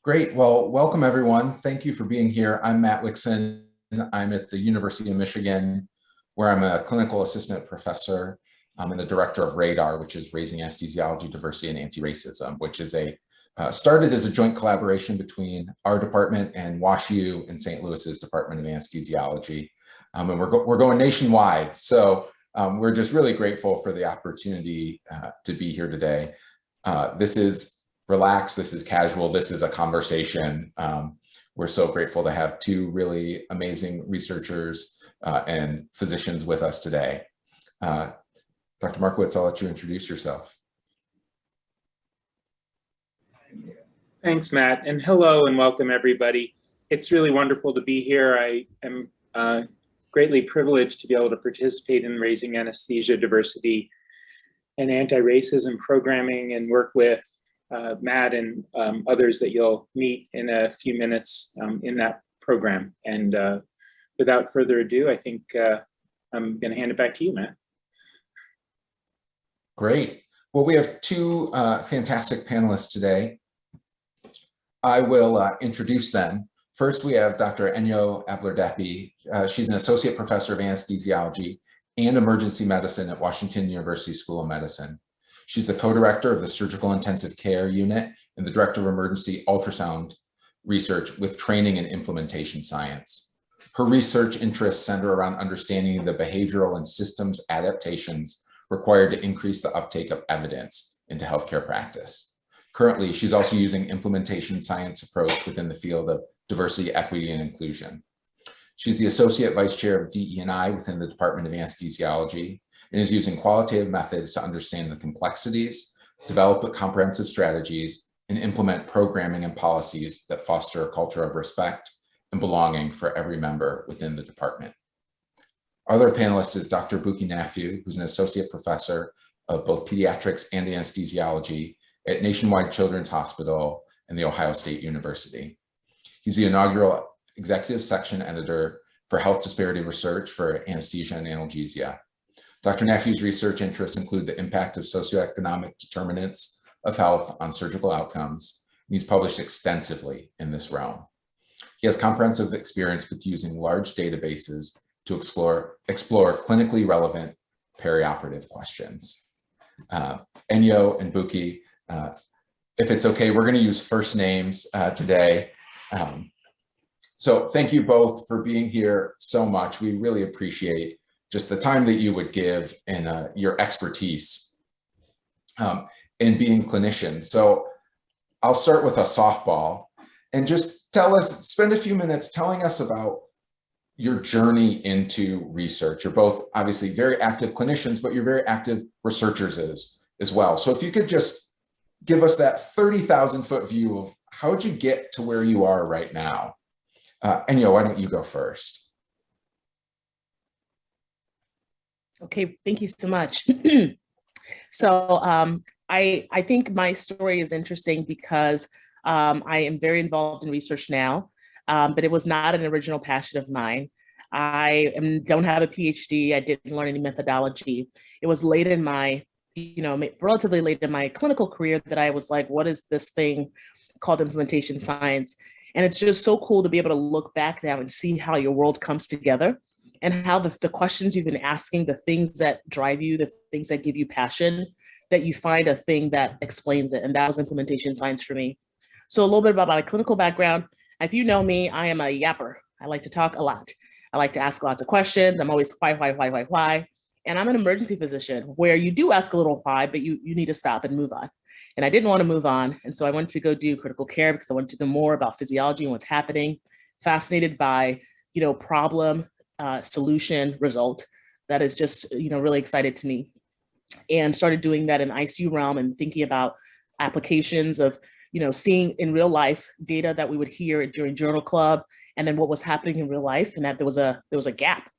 Great. Well, welcome everyone. Thank you for being here. I'm Matt Wixson. I'm at the University of Michigan, where I'm a clinical assistant professor and the director of RADAR, which is Raising Anesthesiology Diversity and Anti-Racism, which is started as a joint collaboration between our department and WashU and St. Louis's Department of Anesthesiology. And we're going nationwide. So we're just really grateful for the opportunity to be here today. This is relaxed, this is casual, this is a conversation. We're so grateful to have two really amazing researchers and physicians with us today. Dr. Markowitz, I'll let you introduce yourself. Thanks, Matt, and hello and welcome everybody. It's really wonderful to be here. I am greatly privileged to be able to participate in Raising Anesthesia Diversity and Anti-Racism programming and work with Matt and others that you'll meet in a few minutes in that program. And without further ado, I think I'm going to hand it back to you, Matt. Great. Well, we have two fantastic panelists today. I will introduce them. First, we have Dr. Enyo Abler-Depi. She's an associate professor of anesthesiology and emergency medicine at Washington University School of Medicine. She's the co-director of the Surgical Intensive Care Unit and the director of emergency ultrasound research with training in implementation science. Her research interests center around understanding the behavioral and systems adaptations required to increase the uptake of evidence into healthcare practice. Currently, she's also using implementation science approach within the field of diversity, equity, and inclusion. She's the associate vice chair of DE&I within the Department of Anesthesiology and is using qualitative methods to understand the complexities, develop comprehensive strategies, and implement programming and policies that foster a culture of respect and belonging for every member within the department. Our other panelist is Dr. Buki Nafiu, who's an associate professor of both pediatrics and anesthesiology at Nationwide Children's Hospital and The Ohio State University. He's the inaugural executive section editor for health disparity research for anesthesia and analgesia. Dr. Nafiu's research interests include the impact of socioeconomic determinants of health on surgical outcomes, and he's published extensively in this realm. He has comprehensive experience with using large databases to explore clinically relevant perioperative questions. Enyo and Buki, if it's okay, we're going to use first names today. So thank you both for being here so much. We really appreciate just the time that you would give and your expertise in being clinicians. So I'll start with a softball and just spend a few minutes telling us about your journey into research. You're both obviously very active clinicians, but you're very active researchers as well. So if you could just give us that 30,000-foot view of how did you get to where you are right now? Enyo, why don't you go first? Okay, thank you so much. So I think my story is interesting because I am very involved in research now, but it was not an original passion of mine. I don't have a PhD. I didn't learn any methodology. It was late in my, relatively late in my clinical career that I was like, what is this thing called implementation science? And it's just so cool to be able to look back now and see how your world comes together and how the questions you've been asking, the things that drive you, the things that give you passion, that you find a thing that explains it. And that was implementation science for me. So a little bit about my clinical background. If you know me, I am a yapper. I like to talk a lot. I like to ask lots of questions. I'm always why. And I'm an emergency physician where you do ask a little why, but you need to stop and move on. And I didn't want to move on. And so I went to go do critical care because I wanted to know more about physiology and what's happening, fascinated by, problem, solution, result. That is just, really excited to me. And started doing that in ICU realm and thinking about applications of, seeing in real life data that we would hear during journal club, and then what was happening in real life, and that there was a gap.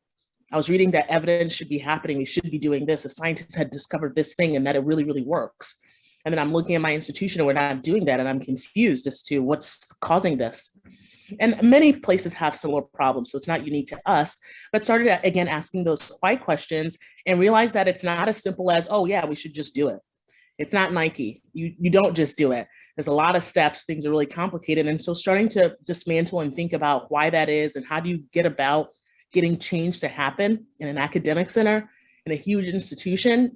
I was reading that evidence should be happening. We should be doing this. The scientists had discovered this thing and that it really, really works. And then I'm looking at my institution and we're not doing that. And I'm confused as to what's causing this. And many places have similar problems, so it's not unique to us, but started again asking those why questions and realized that it's not as simple as, oh yeah, we should just do it. It's not Nike. You don't just do it. there's a lot of steps, things are really complicated. And so starting to dismantle and think about why that is and how do you get about getting change to happen in an academic center, in a huge institution,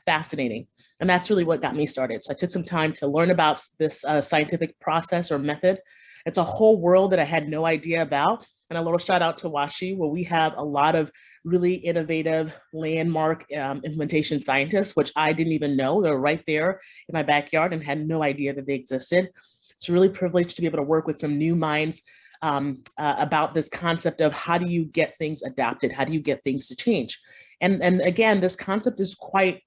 fascinating. And that's really what got me started. So I took some time to learn about this scientific process or method. It's a whole world that I had no idea about. And a little shout out to WashU, where we have a lot of really innovative landmark implementation scientists, which I didn't even know. They were right there in my backyard and had no idea that they existed. It's really privileged to be able to work with some new minds about this concept of how do you get things adapted? How do you get things to change? And again, this concept is quite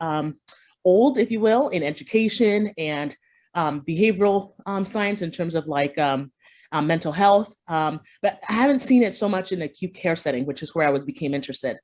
old, if you will, in education and behavioral science in terms of like mental health, but I haven't seen it so much in acute care setting, which is where I became interested.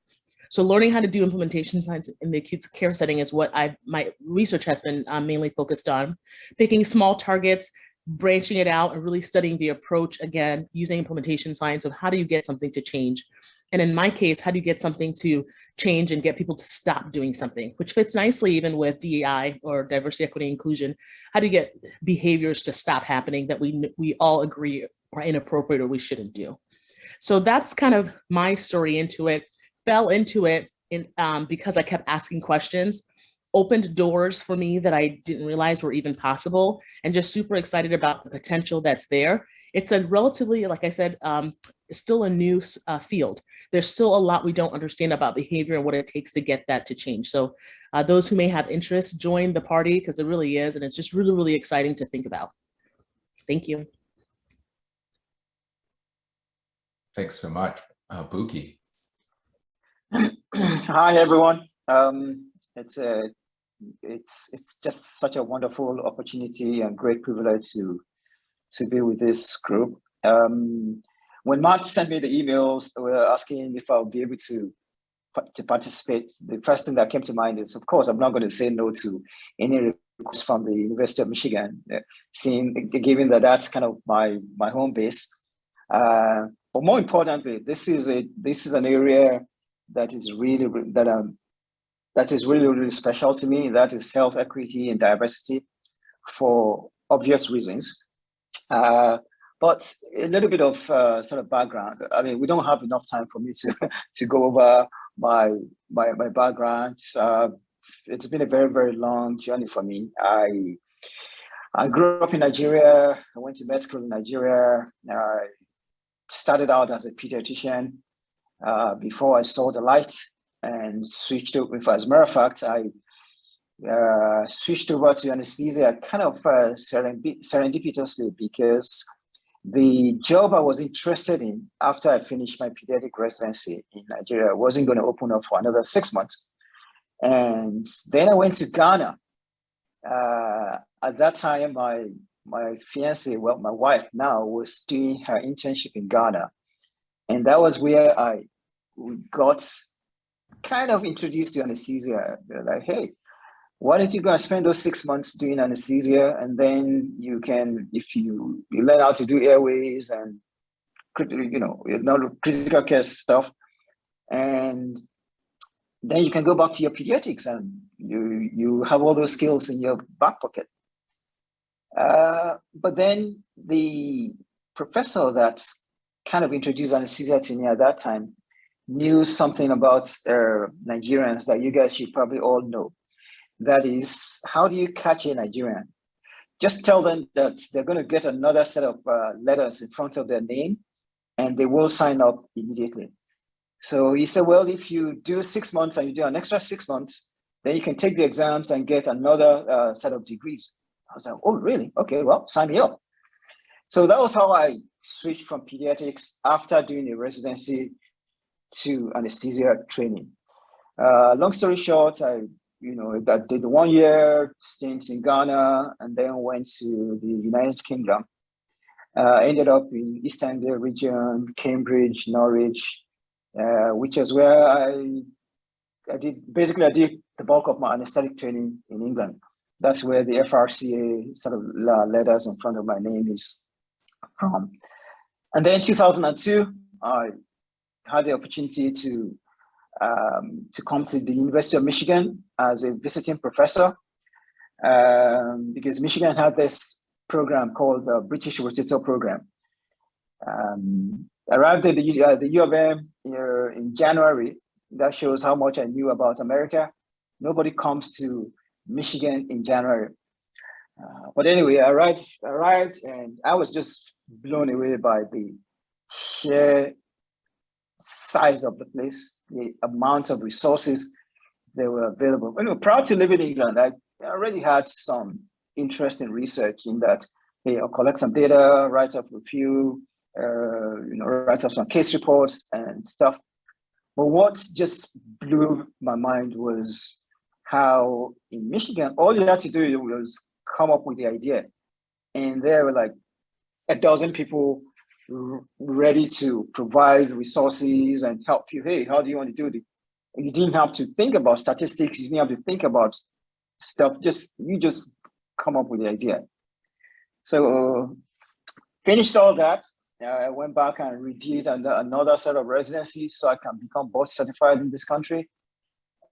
So learning how to do implementation science in the acute care setting is what my research has been mainly focused on, picking small targets, branching it out, and really studying the approach, again, using implementation science of how do you get something to change. And in my case, how do you get something to change and get people to stop doing something, which fits nicely even with DEI or diversity, equity, inclusion. How do you get behaviors to stop happening that we all agree are inappropriate or we shouldn't do? So that's kind of my story into it. Fell into it because I kept asking questions, opened doors for me that I didn't realize were even possible, and just super excited about the potential that's there. It's a relatively, like I said, still a new field. There's still a lot we don't understand about behavior and what it takes to get that to change. So those who may have interest, join the party, because it really is, and it's just really, really exciting to think about. Thank you. Thanks so much, Buki. Hi, everyone. It's just such a wonderful opportunity and great privilege to be with this group. When Matt sent me the emails asking if I'll be able to participate, the first thing that came to mind is, of course, I'm not going to say no to any request from the University of Michigan, given that that's kind of my home base. But more importantly, this is an area that is really really special to me. That is health equity and diversity, for obvious reasons. But a little bit of sort of background. I mean, we don't have enough time for me to go over my background. It's been a very, very long journey for me. I grew up in Nigeria. I went to med school in Nigeria. I started out as a pediatrician before I saw the light and switched over. As a matter of fact, I switched over to anesthesia kind of serendipitously, because the job I was interested in after I finished my pediatric residency in Nigeria wasn't going to open up for another 6 months. And then I went to Ghana. At that time, my fiance, well, my wife now, was doing her internship in Ghana. And that was where we got kind of introduced to anesthesia. They're like, hey, why don't you go and spend those 6 months doing anesthesia, and then you can, if you learn how to do airways and critical care stuff, and then you can go back to your pediatrics and you have all those skills in your back pocket. But then the professor that kind of introduced anesthesia to me at that time knew something about Nigerians that you guys should probably all know. That is, how do you catch a Nigerian? Just tell them that they're going to get another set of letters in front of their name, and they will sign up immediately. So he said, well, if you do 6 months and you do an extra 6 months, then you can take the exams and get another set of degrees. I was like, oh, really? Okay, well, sign me up. So that was how I switched from pediatrics after doing a residency to anesthesia training. Long story short, I did the 1 year stint in Ghana and then went to the United Kingdom. Ended up in East Anglia region, Cambridge, Norwich, which is where I did the bulk of my anesthetic training in England. That's where the FRCA sort of letters in front of my name is from. And then in 2002, I had the opportunity to come to the University of Michigan as a visiting professor, because Michigan had this program called the British Rotator Program. Arrived at the U of M in January. That shows how much I knew about America. Nobody comes to Michigan in January. But anyway, I arrived and I was just blown away by the sheer size of the place, the amount of resources that were available. Anyway, prior to living in England, I already had some interest in research in that, hey, I'll collect some data, write up a few, write up some case reports and stuff. But what just blew my mind was how in Michigan, all you had to do was come up with the idea. And there were like a dozen people ready to provide resources and help you. Hey, how do you want to do it? You didn't have to think about statistics. You didn't have to think about stuff. You just come up with the idea. So finished all that. I went back and redid another set of residencies so I can become board certified in this country.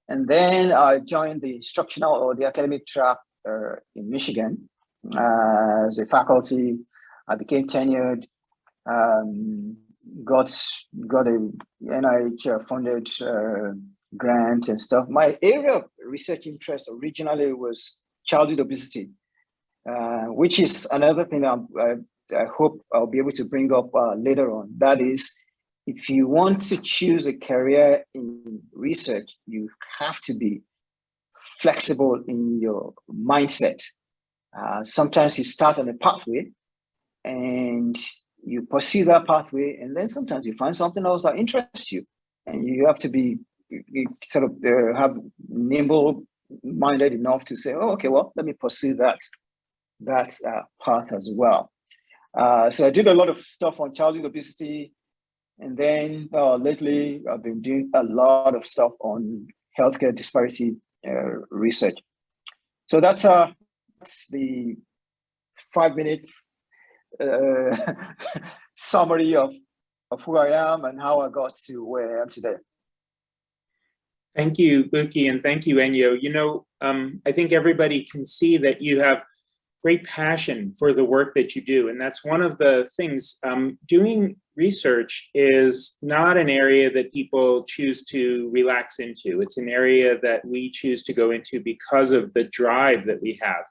And then I joined the instructional or the academic track in Michigan as a faculty. I became tenured, got a NIH funded grant and stuff. My area of research interest originally was childhood obesity, which is another thing I hope I'll be able to bring up later on. That is, if you want to choose a career in research, you have to be flexible in your mindset. Sometimes you start on a pathway and you pursue that pathway, and then sometimes you find something else that interests you, and you have to be sort of have nimble-minded enough to say, oh, okay, well, let me pursue that path as well. So I did a lot of stuff on childhood obesity, and then lately I've been doing a lot of stuff on healthcare disparity research. So that's the 5-minute summary of who I am and how I got to where I am today. Thank you, Buki, and thank you, Enyo. You know, I think everybody can see that you have great passion for the work that you do. And that's one of the things, doing research is not an area that people choose to relax into. It's an area that we choose to go into because of the drive that we have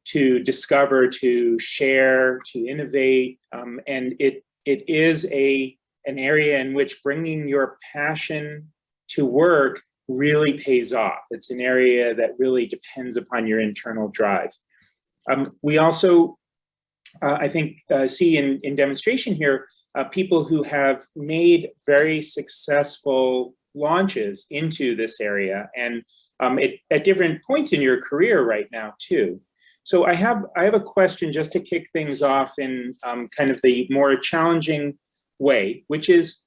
to discover, to share, to innovate. And it is an area in which bringing your passion to work really pays off. It's an area that really depends upon your internal drive. We also, I think, see in demonstration here, people who have made very successful launches into this area, and at different points in your career right now too. So I have a question just to kick things off in kind of the more challenging way, which is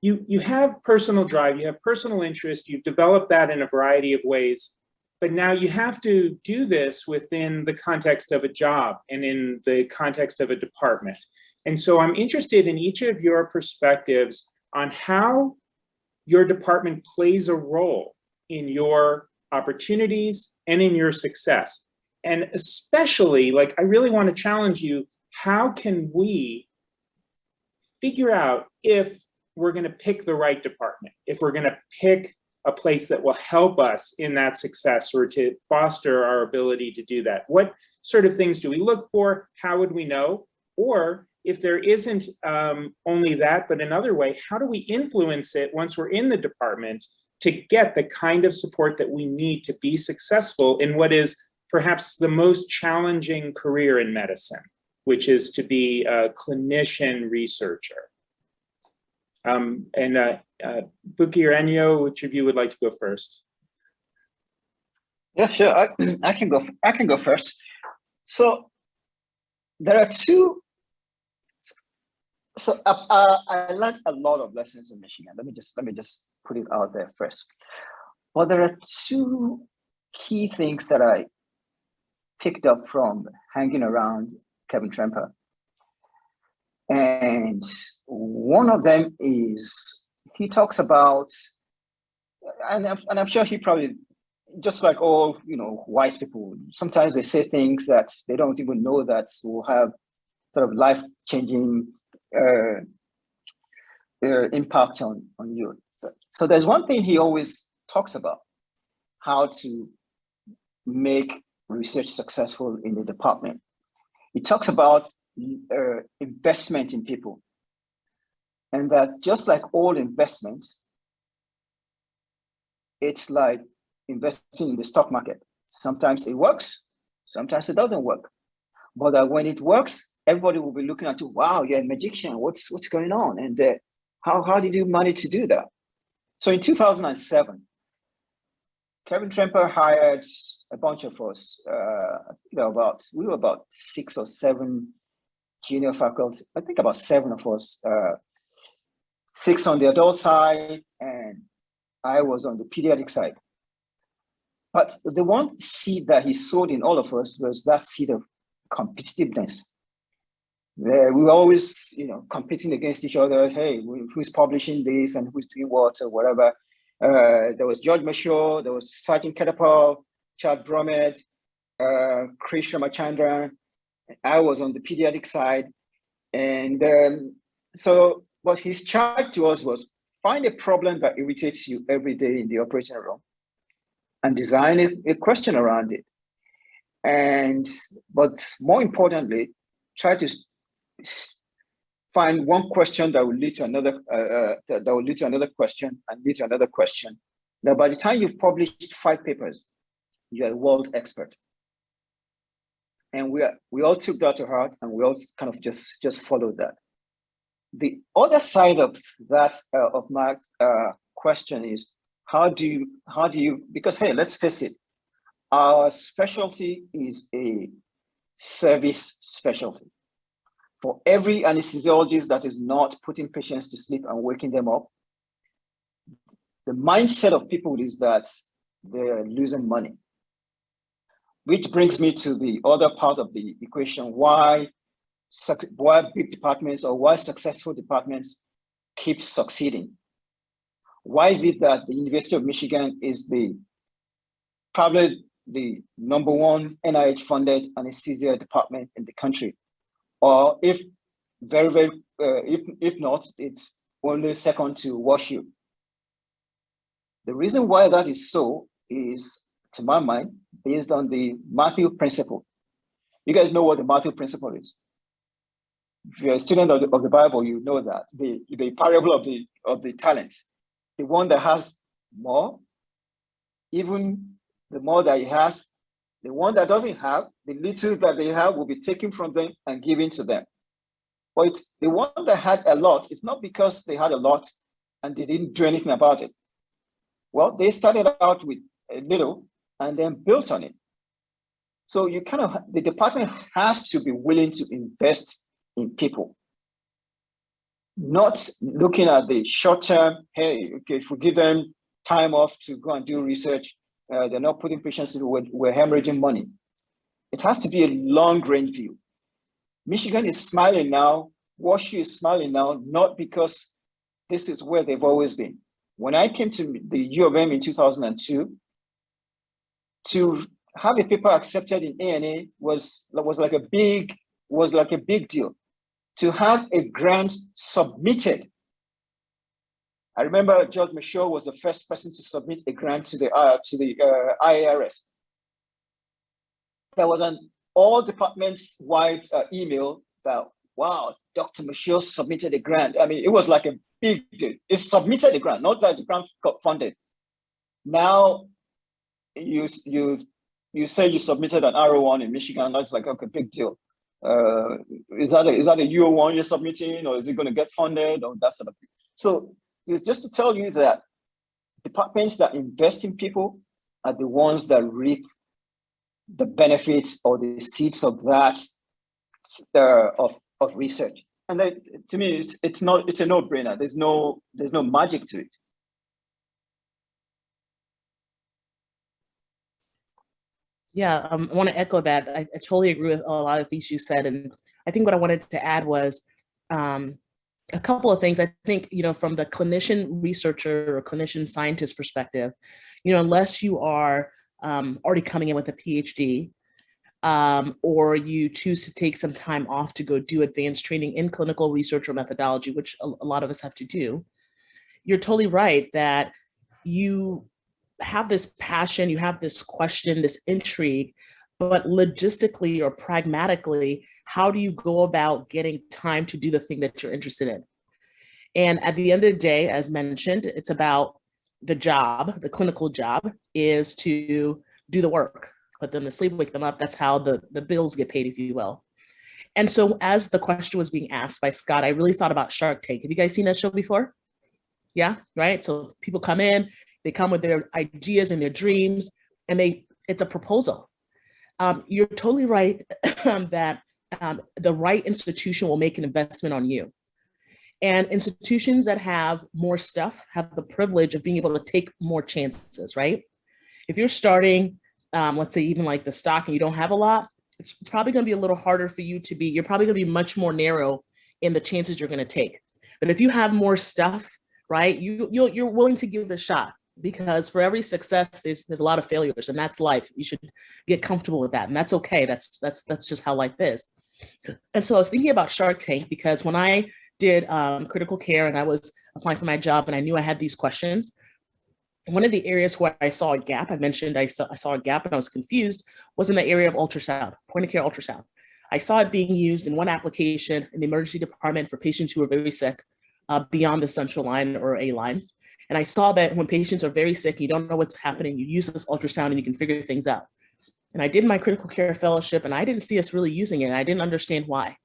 you have personal drive, you have personal interest, you've developed that in a variety of ways. But now you have to do this within the context of a job and in the context of a department. And so I'm interested in each of your perspectives on how your department plays a role in your opportunities and in your success. And especially, like, I really want to challenge you, how can we figure out if we're going to pick the right department, if we're going to pick a place that will help us in that success or to foster our ability to do that? What sort of things do we look for? How would we know? Or if there isn't only that, but another way, how do we influence it once we're in the department to get the kind of support that we need to be successful in what is perhaps the most challenging career in medicine, which is to be a clinician researcher? Buki or Enyo, which of you would like to go first? Yeah, sure. I can go first. So there are two. So I learned a lot of lessons in Michigan. Let me just put it out there first. Well, there are two key things that I picked up from hanging around Kevin Tremper. And one of them is, he talks about, and I'm sure he probably just like all, wise people, sometimes they say things that they don't even know that will have sort of life-changing impact on you. So there's one thing he always talks about, how to make research successful in the department. He talks about investment in people, and that just like all investments, it's like investing in the stock market. Sometimes it works, sometimes it doesn't work. But that when it works, everybody will be looking at you, wow, you're a magician, what's going on? And how did you manage to do that? So in 2007, Kevin Tremper hired a bunch of us, we were about 6 or 7 junior faculty, I think about 7 of us, 6 on the adult side, and I was on the pediatric side. But the one seed that he sowed in all of us was that seed of competitiveness. We were always, competing against each other. Hey, who's publishing this and who's doing what or whatever. There was George Mashaw, there was Sergeant Ketapal, Chad Bromed, Krish Ramachandran. I was on the pediatric side. And so what his charge to us was, find a problem that irritates you every day in the operating room and design a question around it. But more importantly, try to find one question that will lead to another, question and lead to another question. Now, by the time you've published 5 papers, you're a world expert. And we all took that to heart, and we all kind of just followed that. The other side of that, of Mark's question is, how do you, because hey, let's face it, our specialty is a service specialty. For every anesthesiologist that is not putting patients to sleep and waking them up, the mindset of people is that they're losing money. Which brings me to the other part of the equation, why big departments or why successful departments keep succeeding. Why is it that the University of Michigan is probably the #1 NIH funded anesthesia department in the country? Or if not, it's only second to WashU. The reason why that is so is, to my mind, based on the Matthew principle. You guys know what the Matthew principle is. If you're a student of the Bible, you know that the parable of the talents. The one that has more, even the more that he has, the one that doesn't have, the little that they have will be taken from them and given to them. But it's the one that had a lot, it's not because they had a lot and they didn't do anything about it. Well, they started out with a little and then built on it. So the department has to be willing to invest in people. Not looking at the short term, hey, okay, if we give them time off to go and do research, they're not putting patients in, we're hemorrhaging money. It has to be a long range view. Michigan is smiling now, WashU is smiling now, not because this is where they've always been. When I came to the U of M in 2002, to have a paper accepted in ANA was like a big deal. To have a grant submitted. I remember George Mashaw was the first person to submit a grant to the IARS. There was an all departments wide email that, wow, Dr. Mashaw submitted a grant. I mean, it was like a big deal. It submitted a grant, not that the grant got funded. Now you say you submitted an R01 in Michigan, that's like, okay, big deal. Is that a U01 you're submitting, or is it going to get funded, or that sort of thing? So it's just to tell you that departments that invest in people are the ones that reap the benefits or the seeds of that of research. And that, to me, it's a no-brainer. There's no magic to it. Yeah, I want to echo that. I totally agree with a lot of things you said. And I think what I wanted to add was a couple of things. I think, from the clinician researcher or clinician scientist perspective, unless you are already coming in with a PhD, or you choose to take some time off to go do advanced training in clinical research or methodology, which a lot of us have to do, you're totally right that you have this passion, you have this question, this intrigue, but logistically or pragmatically, how do you go about getting time to do the thing that you're interested in? And at the end of the day, as mentioned, it's about the job, the clinical job is to do the work, put them to sleep, wake them up. That's how the bills get paid, if you will. And so as the question was being asked by Scott, I really thought about Shark Tank. Have you guys seen that show before? Yeah, right? So people come in, they come with their ideas and their dreams, and it's a proposal. You're totally right that the right institution will make an investment on you. And institutions that have more stuff have the privilege of being able to take more chances, right? If you're starting, let's say even like the stock and you don't have a lot, it's probably gonna be a little harder for you to be, you're probably gonna be much more narrow in the chances you're gonna take. But if you have more stuff, right, you're willing to give it a shot, because for every success, there's a lot of failures, and that's life. You should get comfortable with that, and that's okay. That's just how life is. And so I was thinking about Shark Tank because when I did critical care and I was applying for my job and I knew I had these questions, one of the areas where I saw a gap, I mentioned I saw a gap and I was confused, was in the area of ultrasound, point of care ultrasound. I saw it being used in one application in the emergency department for patients who were very sick beyond the central line or A line. And I saw that when patients are very sick, you don't know what's happening, you use this ultrasound and you can figure things out. And I did my critical care fellowship and I didn't see us really using it. I didn't understand why,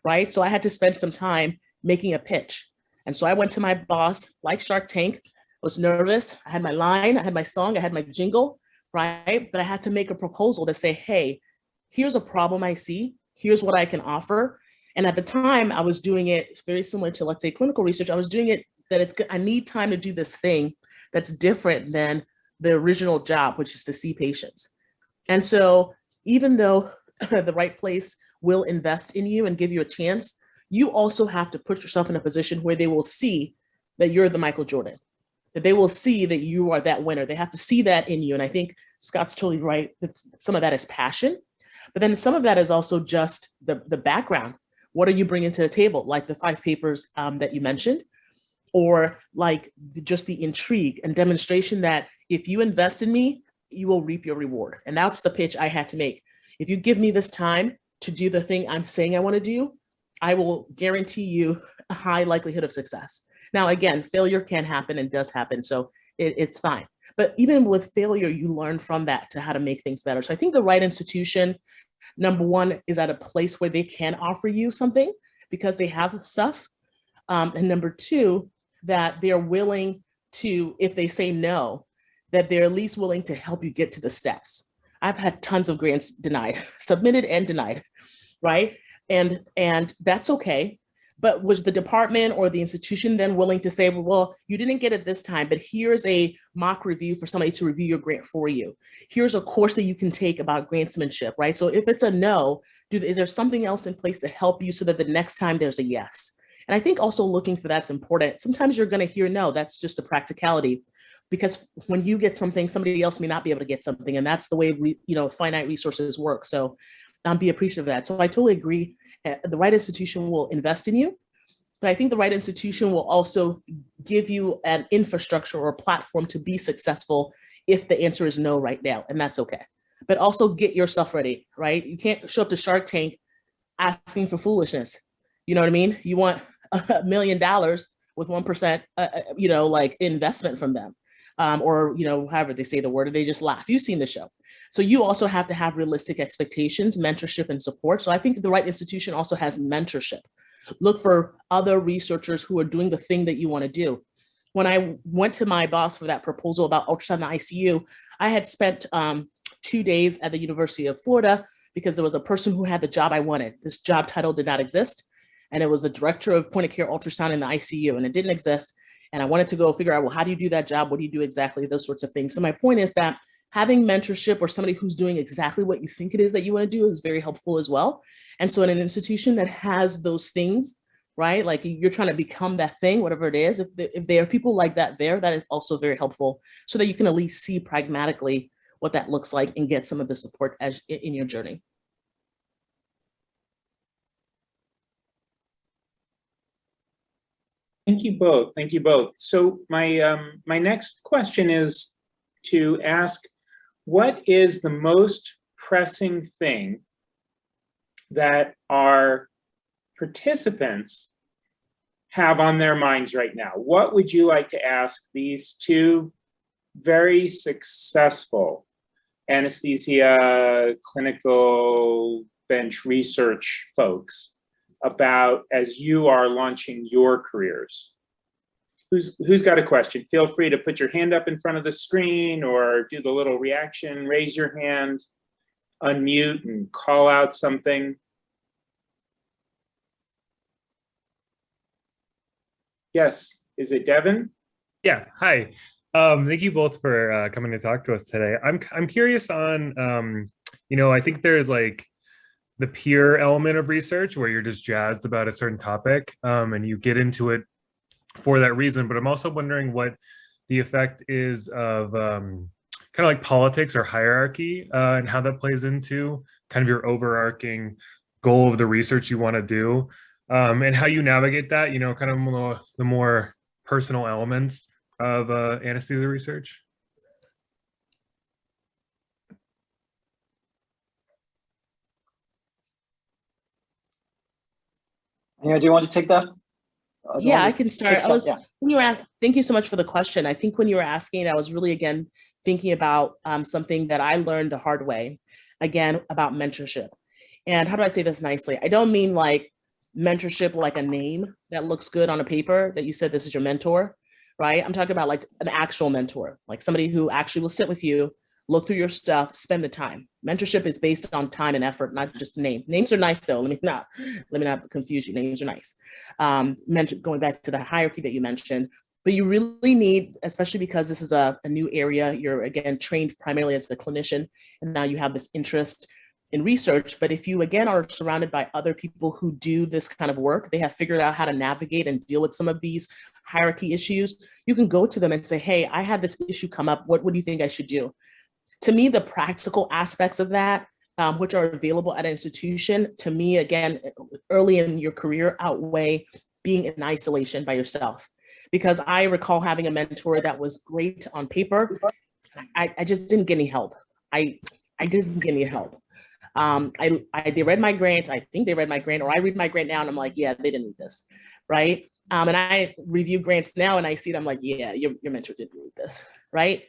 right? So I had to spend some time making a pitch. And so I went to my boss, like Shark Tank, was nervous. I had my line, I had my song, I had my jingle, right? But I had to make a proposal to say, hey, here's a problem I see. Here's what I can offer. And at the time I was doing it very similar to, let's say, clinical research. I was doing it that I need time to do this thing that's different than the original job, which is to see patients. And so even though the right place will invest in you and give you a chance, you also have to put yourself in a position where they will see that you're the Michael Jordan, that they will see that you are that winner. They have to see that in you. And I think Scott's totally right. Some of that is passion, but then some of that is also just the background. What are you bringing to the table? Like the 5 papers that you mentioned, or like just the intrigue and demonstration that if you invest in me, you will reap your reward. And that's the pitch I had to make. If you give me this time to do the thing I'm saying I want to do, I will guarantee you a high likelihood of success. Now, again, failure can happen and does happen, so it's fine. But even with failure, you learn from that to how to make things better. So I think the right institution, number one, is at a place where they can offer you something because they have stuff. And number two, that they're willing to, if they say no, that they're at least willing to help you get to the steps. I've had tons of grants denied, submitted and denied, right? And that's okay. But was the department or the institution then willing to say, well, you didn't get it this time, but here's a mock review for somebody to review your grant for you. Here's a course that you can take about grantsmanship, right? So if it's a no, is there something else in place to help you so that the next time there's a yes? And I think also looking for that's important. Sometimes you're going to hear no, that's just a practicality, because when you get something, somebody else may not be able to get something. And that's the way finite resources work. So be appreciative of that. So I totally agree. The right institution will invest in you, but I think the right institution will also give you an infrastructure or a platform to be successful if the answer is no right now, and that's okay. But also get yourself ready, right? You can't show up to Shark Tank asking for foolishness. You know what I mean? You want $1 million with 1%, like investment from them, or however they say the word, and they just laugh. You've seen the show. So you also have to have realistic expectations, mentorship, and support. So I think the right institution also has mentorship. Look for other researchers who are doing the thing that you want to do. When I went to my boss for that proposal about ultrasound in the ICU, I had spent 2 days at the University of Florida because there was a person who had the job I wanted. This job title did not exist. And it was the director of point of care ultrasound in the ICU, and it didn't exist. And I wanted to go figure out, well, how do you do that job? What do you do exactly? Those sorts of things. So my point is that having mentorship or somebody who's doing exactly what you think it is that you want to do is very helpful as well. And so in an institution that has those things, right? Like you're trying to become that thing, whatever it is, if there are people like that there, that is also very helpful so that you can at least see pragmatically what that looks like and get some of the support as in your journey. Thank you both. Thank you both. So my next question is to ask, what is the most pressing thing that our participants have on their minds right now? What would you like to ask these two very successful anesthesia clinical bench research folks about as you are launching your careers? Who's got a question? Feel free to put your hand up in front of the screen or do the little reaction, raise your hand, unmute and call out something. Yes, is it Devin? Yeah, hi. Thank you both for coming to talk to us today. I'm curious on, I think there's like the peer element of research where you're just jazzed about a certain topic and you get into it for that reason. But I'm also wondering what the effect is of kind of like politics or hierarchy and how that plays into kind of your overarching goal of the research you want to do. And how you navigate that, kind of the more personal elements of anesthesia research. Do you want to take that? Yeah, I can start. Thank you so much for the question. I think when you were asking, I was really, again, thinking about something that I learned the hard way, again, about mentorship. And how do I say this nicely? I don't mean like mentorship like a name that looks good on a paper that you said this is your mentor, right? I'm talking about like an actual mentor, like somebody who actually will sit with you, look through your stuff, spend the time. Mentorship is based on time and effort, not just a name. Names are nice though. Let me not confuse you. Names are nice. Going back to the hierarchy that you mentioned, but you really need, especially because this is a new area, you're again trained primarily as a clinician, and now you have this interest in research. But if you again are surrounded by other people who do this kind of work, they have figured out how to navigate and deal with some of these hierarchy issues, you can go to them and say, hey, I had this issue come up. What do you think I should do? To me, the practical aspects of that, which are available at an institution, to me, again, early in your career outweigh being in isolation by yourself. Because I recall having a mentor that was great on paper. I just didn't get any help. I just didn't get any help. They read my grant. I think they read my grant, or I read my grant now and I'm like, yeah, they didn't read this, right? And I review grants now and I see it, I'm like, yeah, your mentor didn't read this, right?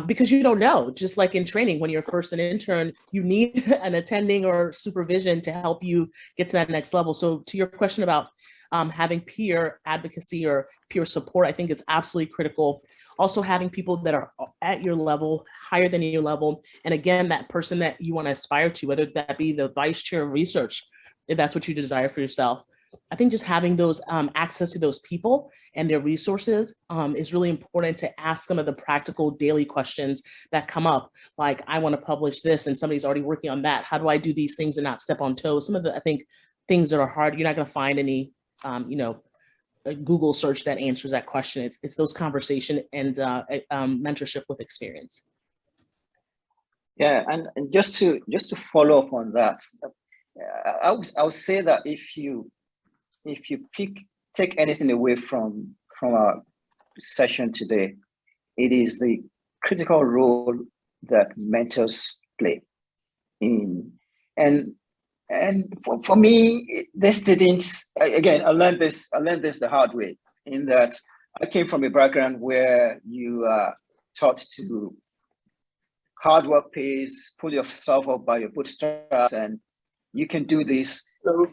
Because you don't know, just like in training, when you're first an intern, you need an attending or supervision to help you get to that next level. So to your question about having peer advocacy or peer support, I think it's absolutely critical. Also having people that are at your level, higher than your level. And again, that person that you want to aspire to, whether that be the vice chair of research, if that's what you desire for yourself. I think just having those access to those people and their resources is really important to ask some of the practical daily questions that come up. Like, I want to publish this and somebody's already working on that. How do I do these things and not step on toes? Some of the, I think, things that are hard, you're not going to find any, a Google search that answers that question. It's those conversation and mentorship with experience. Yeah, and just to follow up on that, I would say that if you take anything away from our session today, it is the critical role that mentors play in. And for me, this didn't, again, I learned this the hard way, in that I came from a background where you are taught to hard work pays, pull yourself up by your bootstraps, and you can do this.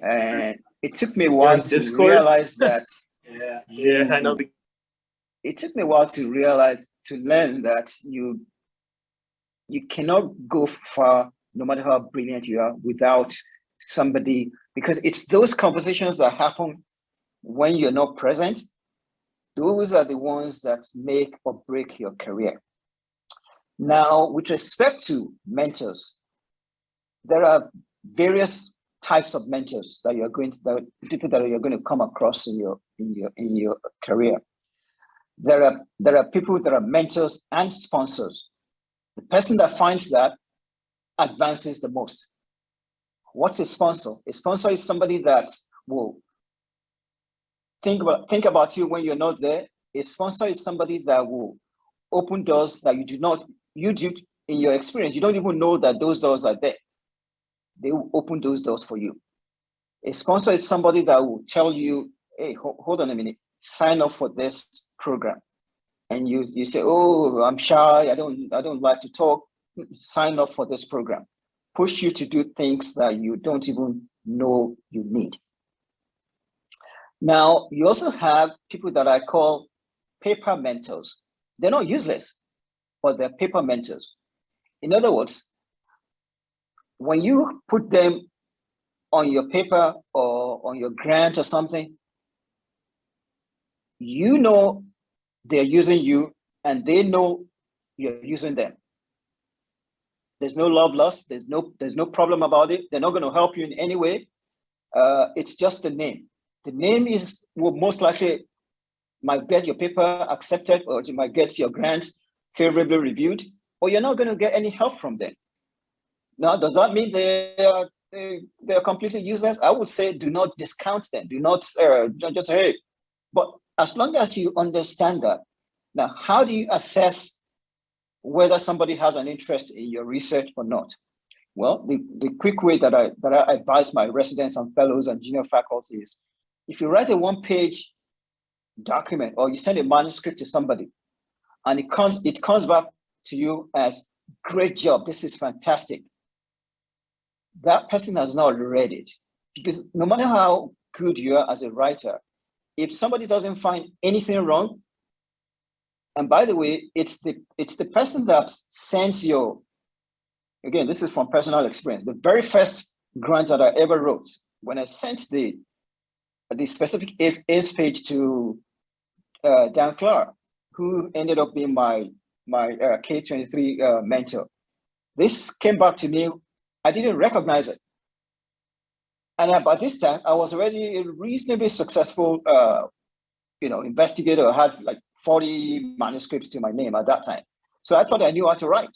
And it took me a while to realize that. I know. It took me a while to learn that you cannot go far, no matter how brilliant you are, without somebody, because it's those conversations that happen when you're not present. Those are the ones that make or break your career. Now, with respect to mentors, there are various types of mentors that you're going to come across in your career. There are people that are mentors and sponsors. The person that finds that advances the most. What's a sponsor? A sponsor is somebody that will think about you when you're not there. A sponsor is somebody that will open doors that you do in your experience, you don't even know that those doors are there. They will open those doors for you. A sponsor is somebody that will tell you, hey, hold on a minute, sign up for this program. And you say, oh, I'm shy, I don't like to talk. Sign up for this program. Push you to do things that you don't even know you need. Now, you also have people that I call paper mentors. They're not useless, but they're paper mentors. In other words, when you put them on your paper or on your grant or something, you know they're using you and they know you're using them. There's no love lost. There's no problem about it. They're not going to help you in any way. It's just the name. The name will most likely might get your paper accepted, or you might get your grant favorably reviewed, or you're not going to get any help from them. Now, does that mean they're completely useless? I would say do not discount them. Do not just say, hey. But as long as you understand that, now how do you assess whether somebody has an interest in your research or not? Well, the quick way that I advise my residents and fellows and junior faculty is, if you write a one-page document or you send a manuscript to somebody and it comes back to you as, great job, this is fantastic, that person has not read it. Because no matter how good you are as a writer, if somebody doesn't find anything wrong, and by the way, it's the person that sends your, again, this is from personal experience, the very first grant that I ever wrote, when I sent the specific ACE page to Dan Clark, who ended up being my K23 mentor, this came back to me, I didn't recognize it. And by this time, I was already a reasonably successful investigator. I had like 40 manuscripts to my name at that time. So I thought I knew how to write.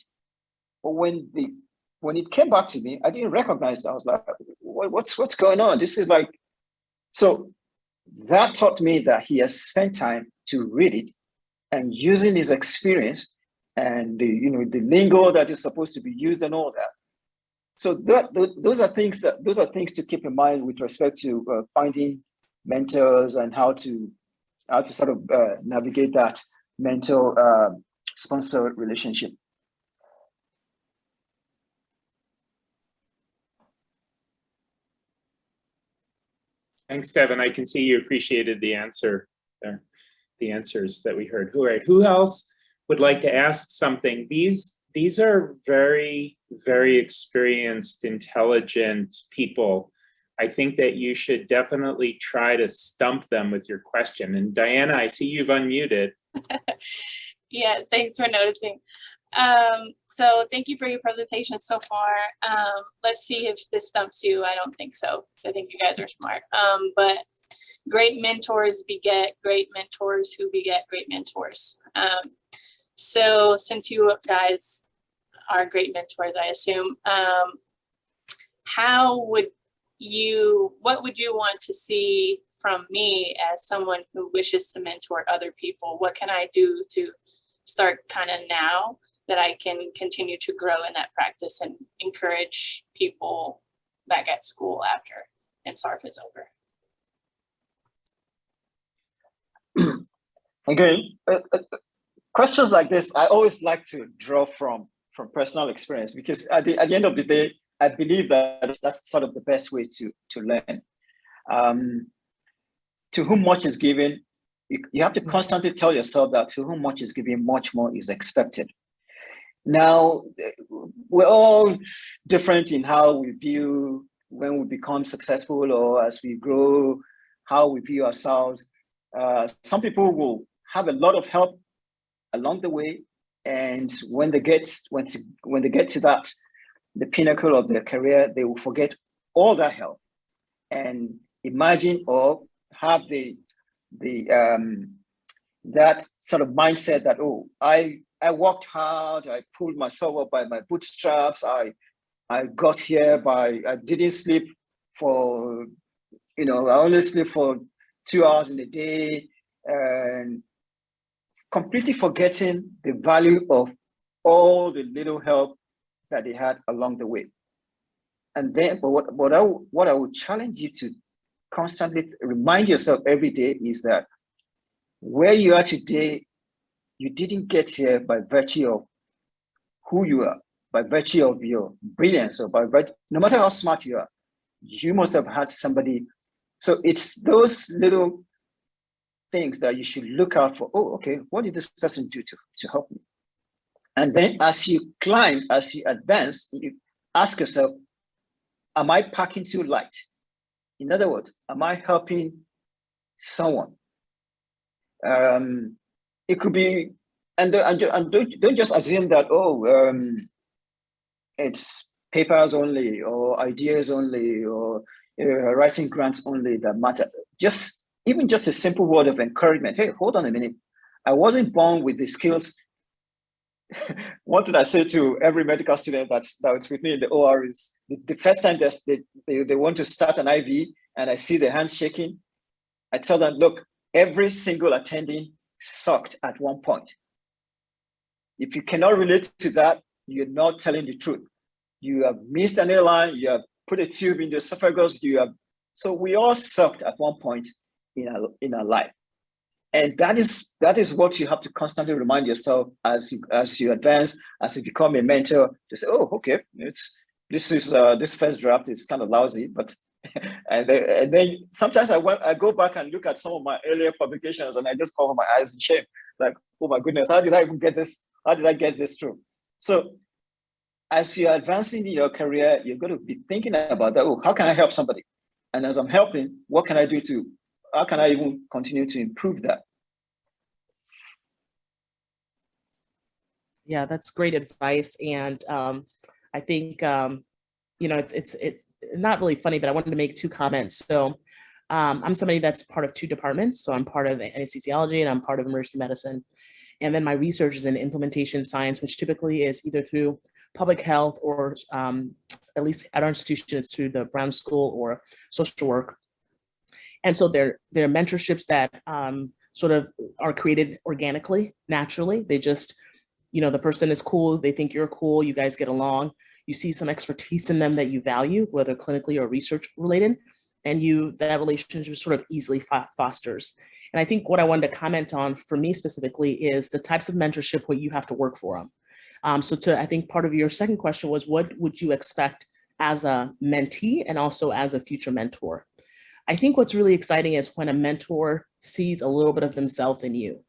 But when it came back to me, I didn't recognize it. I was like, what's going on? This is like, so that taught me that he has spent time to read it and using his experience and the lingo that is supposed to be used and all that. So those are things to keep in mind with respect to finding mentors and how to sort of navigate that mentor sponsor relationship. Thanks, Devin. I can see you appreciated the answer there, the answers that we heard. Who else would like to ask something? These are very, very experienced, intelligent people. I think that you should definitely try to stump them with your question. And Diana, I see you've unmuted. Yes, thanks for noticing. So thank you for your presentation so far. Let's see if this stumps you. I don't think so. I think you guys are smart. But great mentors beget great mentors who beget great mentors. So since you guys are great mentors, I assume, what would you want to see from me as someone who wishes to mentor other people? What can I do to start kind of now that I can continue to grow in that practice and encourage people back at school after MSARF is over? Again, questions like this, I always like to draw from personal experience, because at the end of the day, I believe that that's sort of the best way to learn. To whom much is given, you have to constantly tell yourself that to whom much is given, much more is expected. Now, we're all different in how we view when we become successful or as we grow, how we view ourselves. Some people will have a lot of help along the way, and when they get to that, the pinnacle of their career, they will forget all that help and imagine or have that sort of mindset that, oh, I I worked hard. I pulled myself up by my bootstraps. I got here I didn't sleep for, I only sleep for 2 hours in a day, and completely forgetting the value of all the little help that they had along the way. And then, but what I would challenge you to constantly remind yourself every day is that where you are today, you didn't get here by virtue of who you are, by virtue of your brilliance, or no matter how smart you are, you must have had somebody. So it's those little things that you should look out for. Oh, okay, what did this person do to help me? And then as you climb, as you advance, you ask yourself, am I packing too light? In other words, am I helping someone? It could be, and don't just assume that, it's papers only, or ideas only, or writing grants only that matter. Even just a simple word of encouragement. Hey, hold on a minute. I wasn't born with the skills. One thing I say to every medical student that's with me in the OR is the first time they want to start an IV and I see their hands shaking, I tell them, look, every single attending sucked at one point. If you cannot relate to that, you're not telling the truth. You have missed an airline, you have put a tube in the esophagus, so we all sucked at one point in our life. And that is what you have to constantly remind yourself as you advance, as you become a mentor, to say, oh, okay, this first draft is kind of lousy, but and then sometimes I go back and look at some of my earlier publications and I just cover my eyes in shame, like, oh my goodness, how did I even get this? How did I get this through? So as you're advancing in your career, you're going to be thinking about that. Oh, how can I help somebody? And as I'm helping, what can I do how can I even continue to improve that? Yeah, that's great advice. And I think, it's not really funny, but I wanted to make 2 comments. So I'm somebody that's part of 2 departments. So I'm part of anesthesiology and I'm part of emergency medicine. And then my research is in implementation science, which typically is either through public health or at least at our institution, it's through the Brown School or social work. And so they're mentorships that sort of are created organically, naturally. They just, the person is cool, they think you're cool, you guys get along, you see some expertise in them that you value, whether clinically or research related, and that relationship sort of easily fosters. And I think what I wanted to comment on for me specifically is the types of mentorship where you have to work for them. I think part of your second question was, what would you expect as a mentee and also as a future mentor? I think what's really exciting is when a mentor sees a little bit of themselves in you,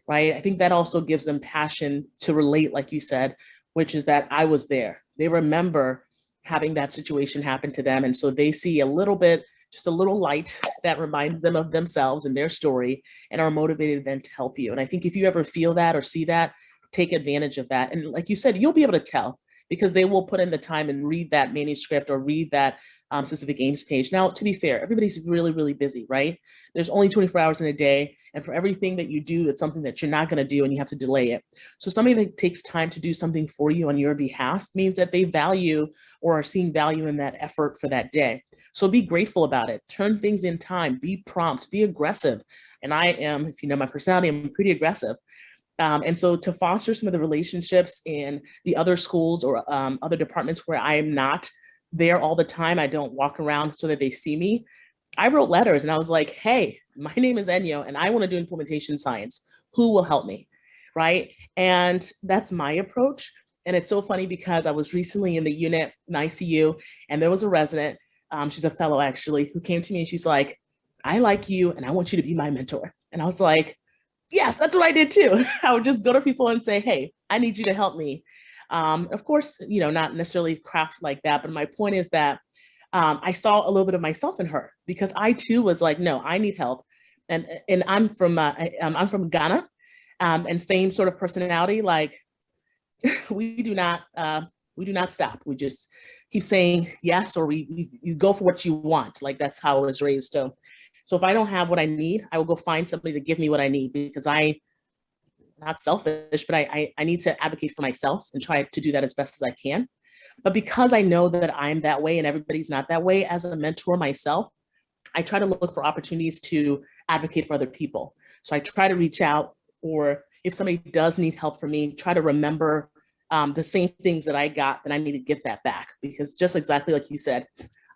right? I think that also gives them passion to relate, like you said, which is that I was there. They remember having that situation happen to them. And so they see a little bit, just a little light that reminds them of themselves and their story and are motivated then to help you. And I think if you ever feel that or see that, take advantage of that. And like you said, you'll be able to tell because they will put in the time and read that manuscript or read that specific Ames page. Now, to be fair, everybody's really, really busy, right? There's only 24 hours in a day. And for everything that you do, it's something that you're not going to do and you have to delay it. So somebody that takes time to do something for you on your behalf means that they value or are seeing value in that effort for that day. So be grateful about it. Turn things in time, be prompt, be aggressive. And I am, if you know my personality, I'm pretty aggressive. And so to foster some of the relationships in the other schools or other departments where I am not there all the time, I don't walk around so that they see me. I wrote letters and I was like, hey, my name is Enyo and I want to do implementation science. Who will help me? Right. And that's my approach. And it's so funny because I was recently in the unit in ICU and there was a resident, she's a fellow actually, who came to me and she's like, I like you and I want you to be my mentor. And I was like, yes, that's what I did too. I would just go to people and say, hey, I need you to help me. Of course, not necessarily craft like that, but my point is that I saw a little bit of myself in her because I too was like, no, I need help. And I'm from Ghana, and same sort of personality. Like we do not stop. We just keep saying yes, or you go for what you want. Like that's how I was raised. So if I don't have what I need, I will go find somebody to give me what I need because I not selfish, but I need to advocate for myself and try to do that as best as I can. But because I know that I'm that way and everybody's not that way, as a mentor myself, I try to look for opportunities to advocate for other people. So I try to reach out, or if somebody does need help from me, try to remember the same things that I got, that I need to get that back. Because just exactly like you said,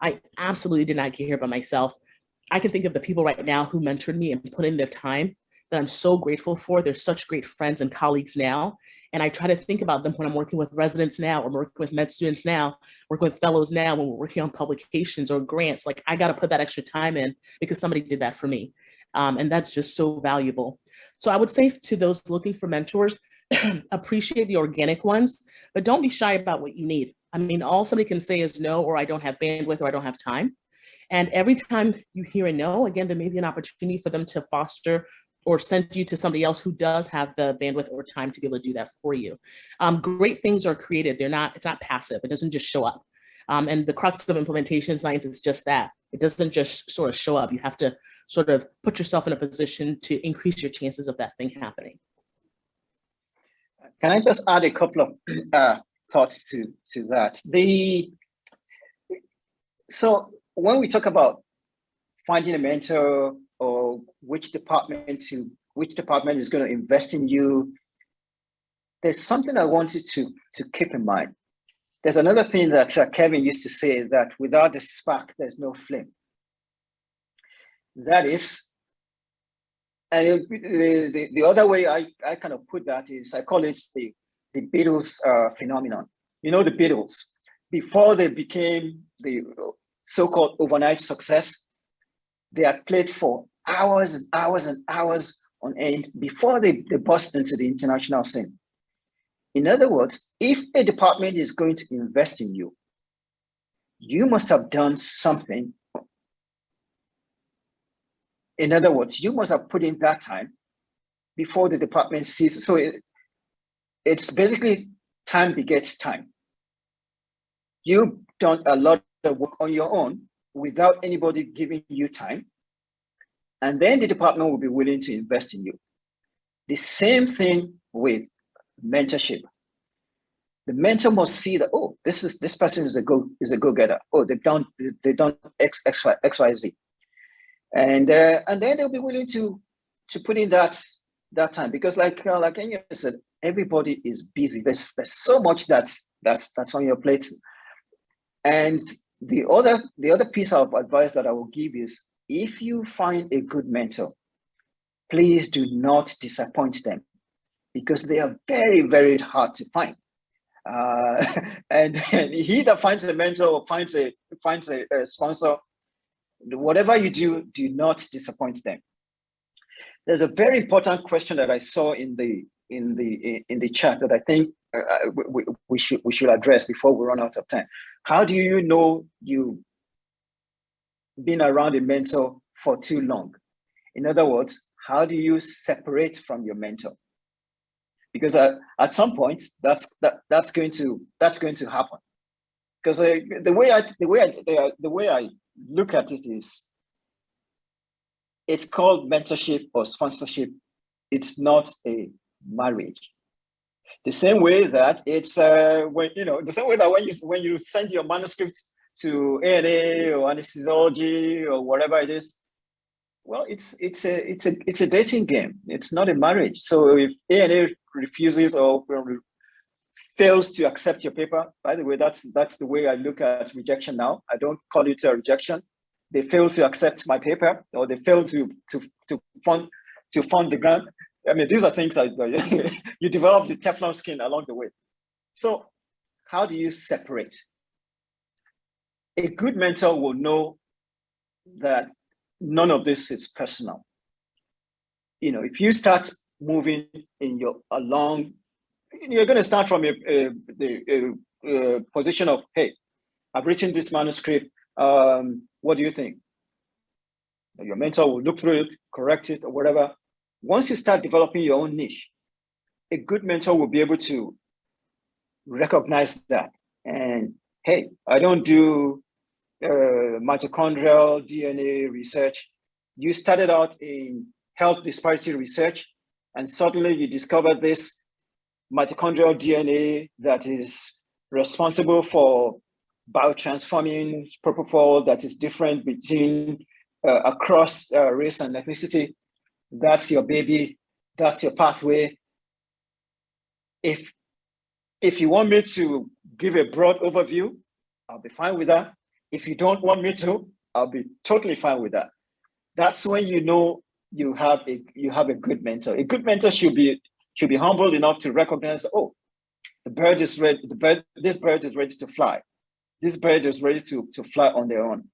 I absolutely did not get here by myself. I can think of the people right now who mentored me and put in their time that I'm so grateful for. They're such great friends and colleagues now. And I try to think about them when I'm working with residents now, or working with med students now, working with fellows now, when we're working on publications or grants. Like, I got to put that extra time in because somebody did that for me. And that's just so valuable. So I would say to those looking for mentors, appreciate the organic ones, but don't be shy about what you need. I mean, all somebody can say is no, or I don't have bandwidth, or I don't have time. And every time you hear a no, again, there may be an opportunity for them to foster or send you to somebody else who does have the bandwidth or time to be able to do that for you. Great things are created. It's not passive. It doesn't just show up. And the crux of implementation science is just that. It doesn't just sort of show up. You have to sort of put yourself in a position to increase your chances of that thing happening. Can I just add a couple of thoughts to that? So when we talk about finding a mentor, or which department is going to invest in you, there's something I want you to keep in mind. There's another thing that Kevin used to say, that without the spark, there's no flame. That is, and the other way I kind of put that is, I call it the Beatles phenomenon. You know, the Beatles, before they became the so-called overnight success, they had played for hours and hours and hours on end before they burst into the international scene. In other words, if a department is going to invest in you, you must have done something. In other words, you must have put in that time before the department sees. So it's basically time begets time. You've done a lot of work on your own without anybody giving you time. And then the department will be willing to invest in you. The same thing with mentorship. The mentor must see that, oh, this person is a go-getter. Oh, they've done X, Y, Z. And then they'll be willing to put in that time, because like Enya said, everybody is busy. There's so much that's on your plate. And the other piece of advice that I will give is, if you find a good mentor, please do not disappoint them, because they are very, very hard to find. And he that finds a mentor or finds a sponsor, whatever you do not disappoint them. There's a very important question that I saw in the chat that I think we should address before we run out of time. How do you know you've been around a mentor for too long? In other words, how do you separate from your mentor? Because at some point that's going to happen. Because the way I look at it is, it's called mentorship or sponsorship. It's not a marriage. The same way that it's when you send your manuscript to ANA or anesthesiology or whatever it is, well, it's a dating game. It's not a marriage. So if ANA refuses or fails to accept your paper, by the way, that's the way I look at rejection now. I don't call it a rejection. They fail to accept my paper, or they fail to fund the grant. I mean, these are things that you develop the Teflon skin along the way. So how do you separate? A good mentor will know that none of this is personal. You know, if you start moving along, you're going to start from a position of, hey, I've written this manuscript. What do you think? Your mentor will look through it, correct it, or whatever. Once you start developing your own niche, a good mentor will be able to recognize that. And hey, I don't do mitochondrial DNA research. You started out in health disparity research. and suddenly you discover this mitochondrial DNA that is responsible for biotransforming propofol that is different between across race and ethnicity. That's your baby, that's your pathway. If you want me to give a broad overview, I'll be fine with that. If you don't want me to, I'll be totally fine with that. That's when you know you have a good mentor. A good mentor should be humble enough to recognize, oh, the bird is ready. This bird is ready to fly. This bird is ready to fly on their own.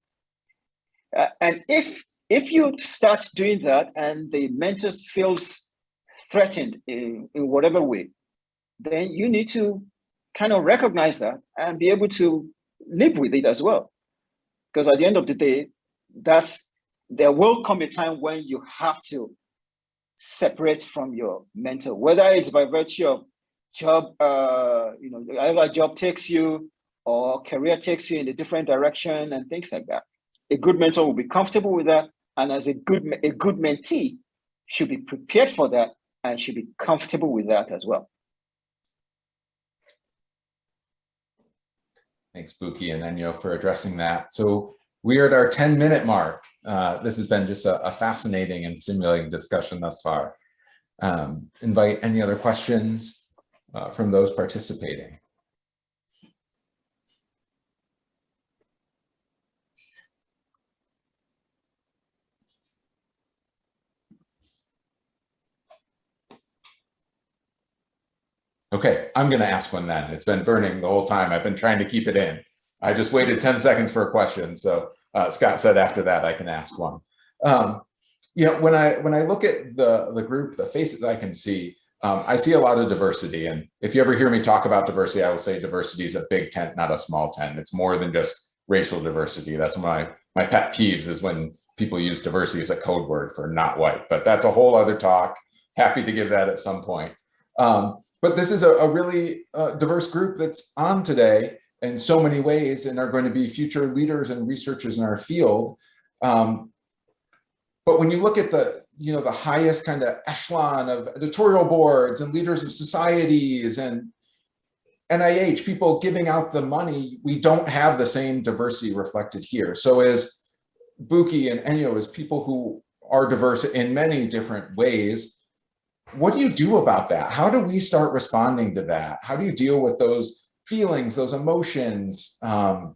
And if you start doing that and the mentor feels threatened in whatever way, then you need to kind of recognize that and be able to live with it as well. Because at the end of the day, there will come a time when you have to separate from your mentor, whether it's by virtue of job, either job takes you or career takes you in a different direction and things like that. A good mentor will be comfortable with that, and as a good mentee should be prepared for that and should be comfortable with that as well. Thanks, Buki and Enyo, for addressing that. So we are at our 10-minute mark. This has been just a fascinating and stimulating discussion thus far. Invite any other questions from those participating. Okay, I'm going to ask one then. It's been burning the whole time. I've been trying to keep it in. I just waited 10 seconds for a question. So Scott said after that, I can ask one. When I look at the group, the faces I can see, I see a lot of diversity. And if you ever hear me talk about diversity, I will say diversity is a big tent, not a small tent. It's more than just racial diversity. That's my pet peeves is when people use diversity as a code word for not white, but that's a whole other talk. Happy to give that at some point. But this is a really diverse group that's on today in so many ways and are going to be future leaders and researchers in our field. But when you look at the highest kind of echelon of editorial boards and leaders of societies and NIH, people giving out the money, we don't have the same diversity reflected here. So as Buki and Enyo, as people who are diverse in many different ways, what do you do about that? How do we start responding to that? How do you deal with those feelings, those emotions? How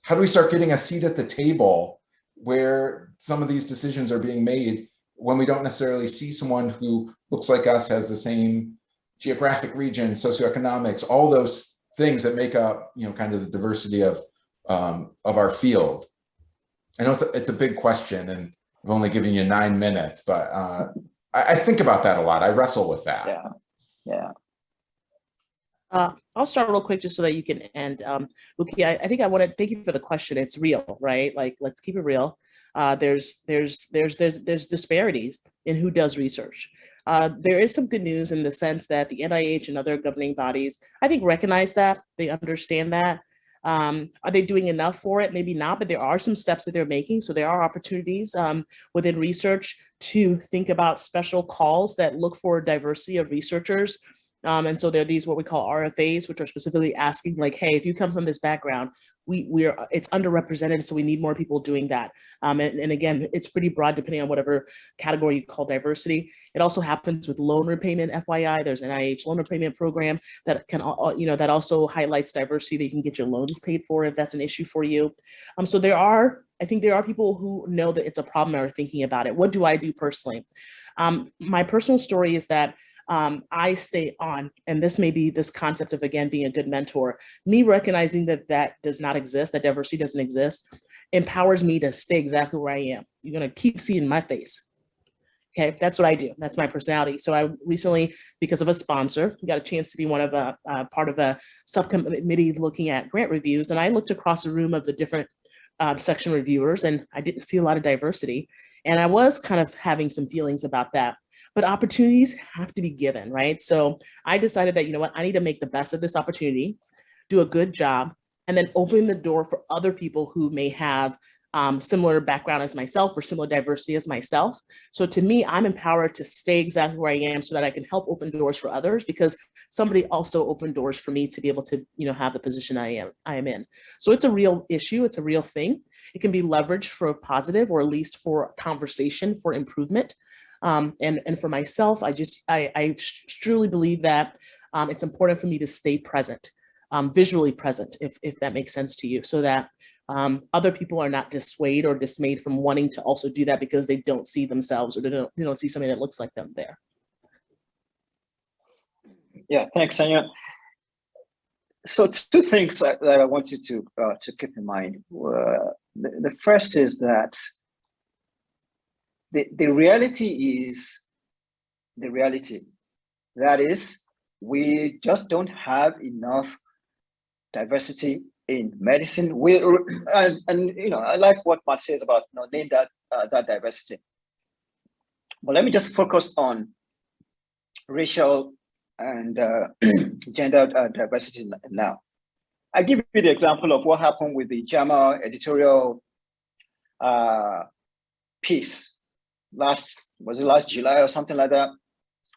do we start getting a seat at the table where some of these decisions are being made when we don't necessarily see someone who looks like us, has the same geographic region, socioeconomics, all those things that make up, kind of the diversity of our field? I know it's a big question, and I've only given you 9 minutes, but I think about that a lot. I wrestle with that. Yeah. I'll start real quick just so that you can end. Buki, I think I want to thank you for the question. It's real, right? Like, let's keep it real. There's disparities in who does research. There is some good news in the sense that the NIH and other governing bodies, I think, recognize that, they understand that. Are they doing enough for it? Maybe not, but there are some steps that they're making. So there are opportunities within research to think about special calls that look for diversity of researchers. And so there are these what we call RFAs, which are specifically asking, like, hey, if you come from this background, it's underrepresented, so we need more people doing that. And again, it's pretty broad depending on whatever category you call diversity. It also happens with loan repayment, FYI. There's an NIH loan repayment program that can, that also highlights diversity, that you can get your loans paid for if that's an issue for you. So I think there are people who know that it's a problem and are thinking about it. What do I do personally? My personal story is that I stay on, and this may be this concept of, again, being a good mentor. Me recognizing that does not exist, that diversity doesn't exist, empowers me to stay exactly where I am. You're going to keep seeing my face. Okay, that's what I do. That's my personality. So I recently, because of a sponsor, got a chance to be one of part of a subcommittee looking at grant reviews. And I looked across the room of the different section reviewers, and I didn't see a lot of diversity. And I was kind of having some feelings about that. But opportunities have to be given, right? So I decided that, I need to make the best of this opportunity, do a good job, and then open the door for other people who may have similar background as myself or similar diversity as myself. So to me, I'm empowered to stay exactly where I am so that I can help open doors for others, because somebody also opened doors for me to be able to, have the position I am in. So it's a real issue. It's a real thing. It can be leveraged for a positive, or at least for conversation, for improvement. And for myself, I truly believe that it's important for me to stay present, visually present, if that makes sense to you, so that other people are not dissuaded or dismayed from wanting to also do that because they don't see themselves, or they don't see somebody that looks like them there. Yeah, thanks, Anya. So two things that I want you to keep in mind. The first is that the reality is the reality. That is, we just don't have enough diversity in medicine. I like what Matt says about name that diversity. But let me just focus on racial and gender diversity now. I give you the example of what happened with the JAMA editorial piece last July or something like that,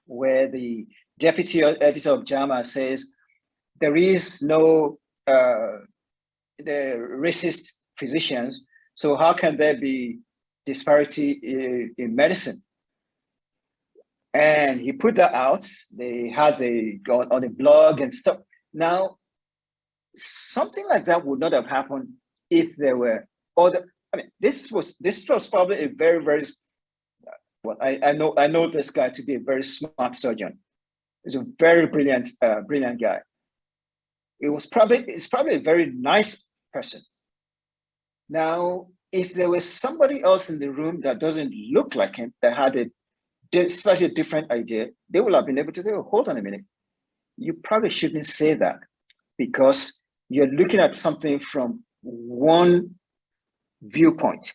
where the deputy editor of JAMA says there is no the racist physicians, so how can there be disparity in medicine? And he put that out. They had on a blog and stuff. Now, something like that would not have happened if there were other. I mean, this was probably a very, very well. I know this guy to be a very smart surgeon. He's a very brilliant guy. It's probably a very nice person. Now, if there was somebody else in the room that doesn't look like him, that had a slightly different idea, they will have been able to say, oh, hold on a minute. You probably shouldn't say that, because you're looking at something from one viewpoint,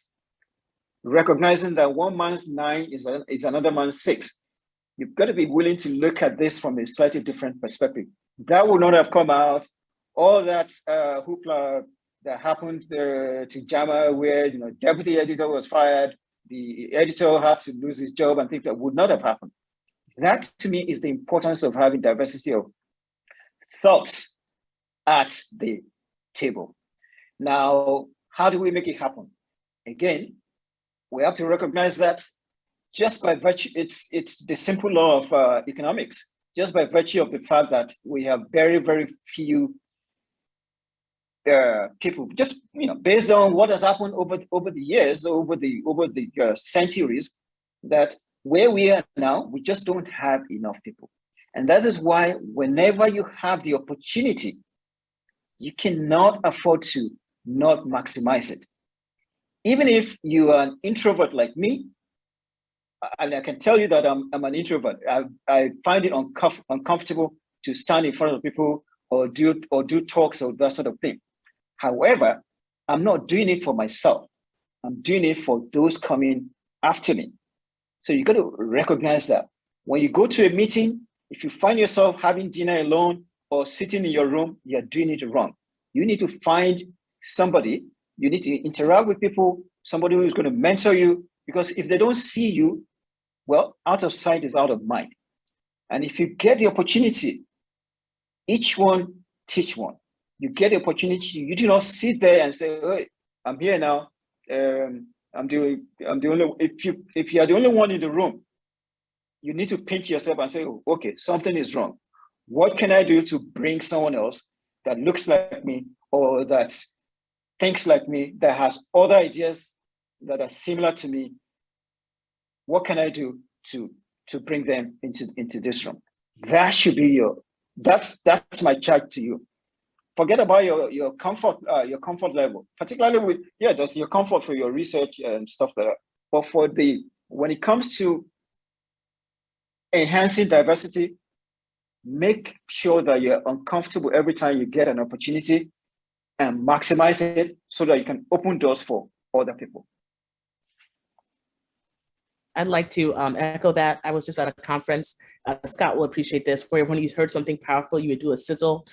recognizing that one man's 9 is another man's 6. You've got to be willing to look at this from a slightly different perspective. That would not have come out. All that hoopla that happened to JAMA, where deputy editor was fired, the editor had to lose his job, and things that would not have happened. That, to me, is the importance of having diversity of thoughts at the table. Now, how do we make it happen? Again, we have to recognize that just by virtue, it's the simple law of economics. Just by virtue of the fact that we have very, very few people, just based on what has happened over the years, over the centuries, that where we are now, we just don't have enough people. And that is why whenever you have the opportunity, you cannot afford to not maximize it. Even if you are an introvert like me, and I can tell you that I'm an introvert, I find it uncomfortable to stand in front of people or do talks or that sort of thing. However, I'm not doing it for myself. I'm doing it for those coming after me. So you got to recognize that. When you go to a meeting, if you find yourself having dinner alone or sitting in your room, you're doing it wrong. You need to find somebody, you need to interact with people, somebody who is going to mentor you, because if they don't see you, well, out of sight is out of mind. And if you get the opportunity, each one teach one. You get the opportunity. You do not sit there and say, "Hey, I'm here now. I'm the only." If you are the only one in the room, you need to pinch yourself and say, oh, "Okay, something is wrong. What can I do to bring someone else that looks like me or that thinks like me, that has other ideas that are similar to me? What can I do to bring them into this room?" That should be that's my charge to you. Forget about your comfort level, particularly with that's your comfort for your research and stuff like that. But when it comes to enhancing diversity, make sure that you're uncomfortable every time you get an opportunity and maximize it so that you can open doors for other people. I'd like to echo that. I was just at a conference. Scott will appreciate this, where when you heard something powerful, you would do a sizzle.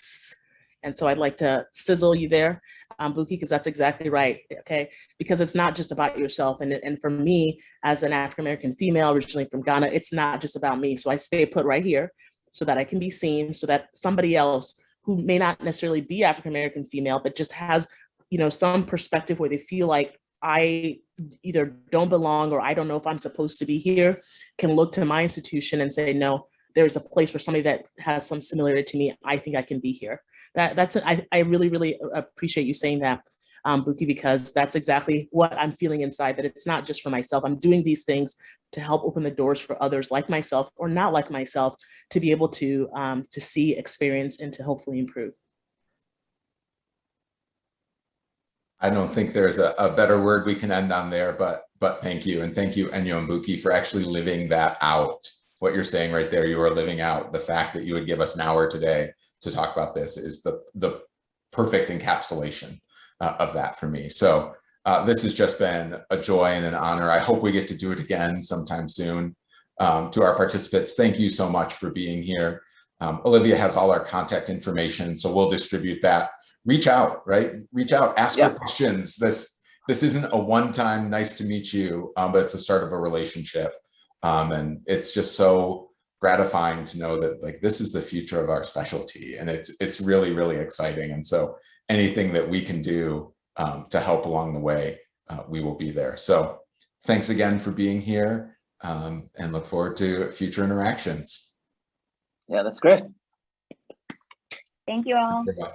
And so I'd like to sizzle you there. Buki, because that's exactly right, okay? Because it's not just about yourself. And for me, as an African-American female originally from Ghana, it's not just about me. So I stay put right here so that I can be seen, so that somebody else who may not necessarily be African-American female, but just has, you know, some perspective where they feel like I either don't belong or I don't know if I'm supposed to be here, can look to my institution and say, no, there's a place for somebody that has some similarity to me. I think I can be here. I really, really appreciate you saying that, Buki, because that's exactly what I'm feeling inside, that it's not just for myself. I'm doing these things to help open the doors for others like myself or not like myself to be able to see, experience, and to hopefully improve. I don't think there's a better word we can end on there, but thank you. And thank you, Enyo and Buki, for actually living that out. What you're saying right there, you are living out. The fact that you would give us an hour today to talk about this is the perfect encapsulation of that for me. So this has just been a joy and an honor. I hope we get to do it again sometime soon. To our participants, thank you so much for being here. Olivia has all our contact information, so we'll distribute that. Reach out, right? Reach out, ask her questions. This isn't a one-time nice to meet you, but it's the start of a relationship. And it's just so gratifying to know that, like, this is the future of our specialty, and it's really, really exciting. And so anything that we can do to help along the way, we will be there. So thanks again for being here, and look forward to future interactions. Yeah, that's great. Thank you all. Goodbye.